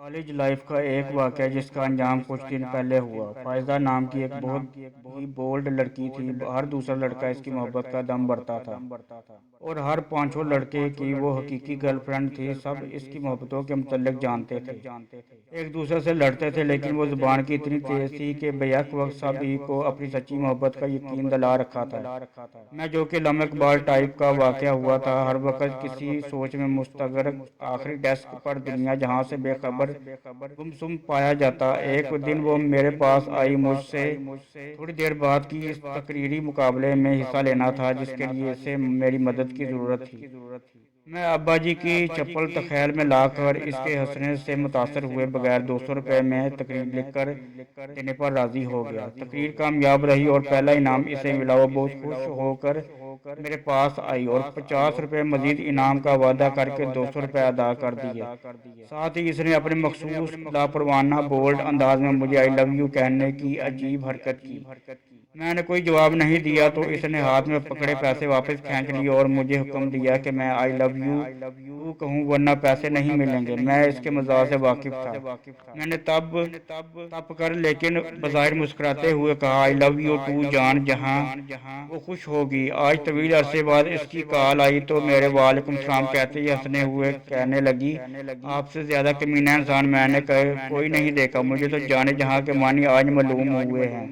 College life کا ایک واقعہ جس کا انجام کچھ دن پہلے ہوا۔ فائزہ نام کی ایک بہت ہی بولڈ لڑکی تھی۔ ہر دوسرا لڑکا اس کی محبت کا دم بھرتا تھا اور ہر پانچوں لڑکے کی وہ حقیقی گرل فرینڈ تھی۔ سب اس کی محبتوں کے متعلق جانتے تھے، ایک دوسرے سے لڑتے تھے، لیکن وہ زبان کی اتنی تیز تھی کہ بیک وقت سب ہی کو اپنی سچی محبت کا یقین دلا رکھا تھا۔ میں جو کہ لمحہ اقبال ٹائپ کا واقعہ ہوا تھا، ہر وقت کسی سوچ میں مستغرق، آخری ڈیسک پر دنیا جہاں سے بے خبر گمسم پایا جاتا۔ ایک دن وہ میرے پاس آئی، مجھ سے تھوڑی دیر بعد کی اس تقریری مقابلے میں حصہ لینا تھا جس کے لیے اسے میری مدد کی ضرورت تھی۔ میں ابا جی کی چپل تخیل میں لا کر اس کے ہنسنے سے متاثر ہوئے بغیر 200 روپے میں تقریر لکھ کر دینے پر راضی ہو گیا۔ تقریر کامیاب رہی اور پہلا انعام اسے ملا۔ وہ بہت خوش ہو کر میرے پاس آئی اور 50 روپے مزید انعام کا وعدہ کر کے 200 روپے ادا کر دیے۔ ساتھ ہی اس نے اپنے مخصوص لاپروانہ بولڈ انداز میں مجھے آئی لو یو کہنے کی عجیب حرکت کی۔ میں نے کوئی جواب نہیں دیا تو اس نے ہاتھ میں پکڑے پیسے واپس کھینچ لیے اور مجھے حکم دیا کہ میں آئی لو یو ٹو کہوں ورنہ پیسے نہیں ملیں گے۔ میں اس کے مزاج سے واقف تھا۔ میں نے تب کر لیکن بظاہر مسکراتے ہوئے کہا، آئی لو یو ٹو جان۔ جہاں وہ خوش ہوگی۔ آج طویل عرصے بعد اس کی کال آئی تو میرے وعلیکم السلام کہتے ہی ہنسنے ہوئے کہنے لگی، آپ سے زیادہ کمینہ انسان میں نے کوئی نہیں دیکھا۔ مجھے تو جانے جہاں کے معنی آج معلوم ہوئے ہیں۔